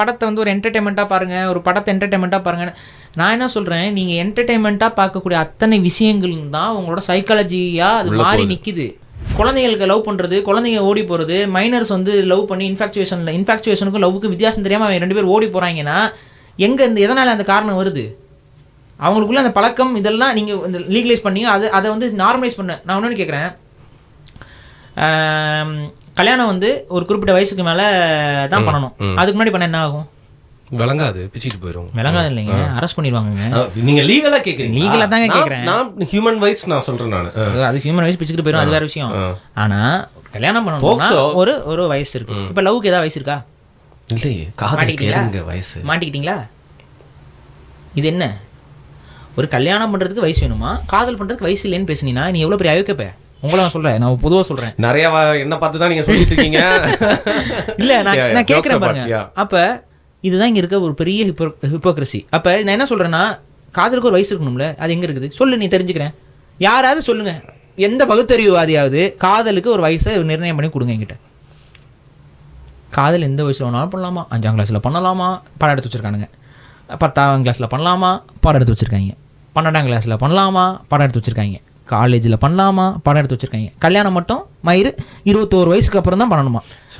படத்தை வந்து ஒரு என்டர்டைன்மெண்ட்டாக பாருங்கள், ஒரு படத்தை என்டர்டைன்மெண்ட்டாக பாருங்கள். நான் என்ன சொல்கிறேன், நீங்கள் என்டர்டைன்மெண்ட்டாக பார்க்கக்கூடிய அத்தனை விஷயங்களும் தான் உங்களோட சைக்காலஜியாக அது மாறி நிற்கிது. குழந்தைங்களுக்கு லவ் பண்ணுறது, குழந்தைங்க ஓடி போகிறது, மைனர்ஸ் வந்து லவ் பண்ணி இன்ஃபாக்சுவேஷனுக்கும் லவ்வுக்கு வித்தியாசம் தெரியாமல் அவங்க 2 பேர் ஓடி போகிறாங்கன்னா எங்கே இந்த எதனால் அந்த காரணம் வருது? அவங்களுக்குள்ள அந்த பழக்கம் இதெல்லாம் நீங்கள் இந்த லீகலைஸ் பண்ணி அதை வந்து நார்மலைஸ் பண்ண. நான் ஒன்று கேட்குறேன், கல்யாணம் வந்து ஒரு குறிப்பிட்ட வயசுக்கு மேலே தான் பண்ணணும். அதுக்கு முன்னாடி பண்ண என்ன ஆகும்? விளங்காது, பிச்சிட்டு போயிடும். விளங்காது இல்லைங்க, அரெஸ்ட் பண்ணிடுவாங்க. நீங்க லீகலா கேக்குறீங்க. லீகலா தாங்க கேக்குறேன். நான் ஹியூமன் வைஸ் நான் சொல்றேன். நான் அது ஹியூமன் வைஸ் பிச்சிட்டு போயிடும், அது வேற விஷயம். ஆனா கல்யாணம் பண்ணணும்னா ஒரு வயசு இருக்கு. இப்ப லவ்க்கு ஏதாவது வயசு இருக்கா? இல்லையே. காதலிக்கிறதுங்க வயசு. மாட்டிக்கிட்டீங்களா? இது என்ன? ஒரு கல்யாணம் பண்றதுக்கு வயசு வேணுமா, காதல் பண்றதுக்கு வயசு இல்லைன்னு பேசுனீங்கன்னா நீ எவ்வளவு பெரிய அயோக்கியப்ப? உங்களை நான் சொல்றேன், நான் பொதுவா சொல்றேன். நிறைய என்ன பார்த்து தான் நீங்க சொல்லிட்டு இருக்கீங்க. இல்ல நான் கேட்கறேன் பாருங்க. அப்ப இதுதான் இங்க இருக்க ஒரு பெரிய ஹிப்போக்ரசி. அப்ப நான் என்ன சொல்றேன்னா, காதலுக்கு ஒரு வயசு இருக்கணும்ல, அது எங்க இருக்குது சொல்லு, நீ தெரிஞ்சுக்கிறேன். யாராவது சொல்லுங்க, எந்த பகுத்தறிவுவாதியாவது காதலுக்கு ஒரு வயசை நிர்ணயம் பண்ணி கொடுங்க என்கிட்ட. காதல் எந்த வயசுல வேணாலும் பண்ணலாமா, 5ஆம் கிளாஸ்ல பண்ணலாமா, படம் எடுத்து வச்சிருக்கானுங்க. 10ஆம் கிளாஸ்ல பண்ணலாமா, படம் எடுத்து வச்சிருக்காங்க. 12ஆம் கிளாஸ்ல பண்ணலாமா, படம் எடுத்து வச்சிருக்காங்க. காலேஜில் பண்ணலாமா, படம் எடுத்து வச்சிருக்காங்க. கல்யாணம் மட்டும் மயிறு 21 வயசுக்கு அப்புறம் தான் பண்ணணுமா.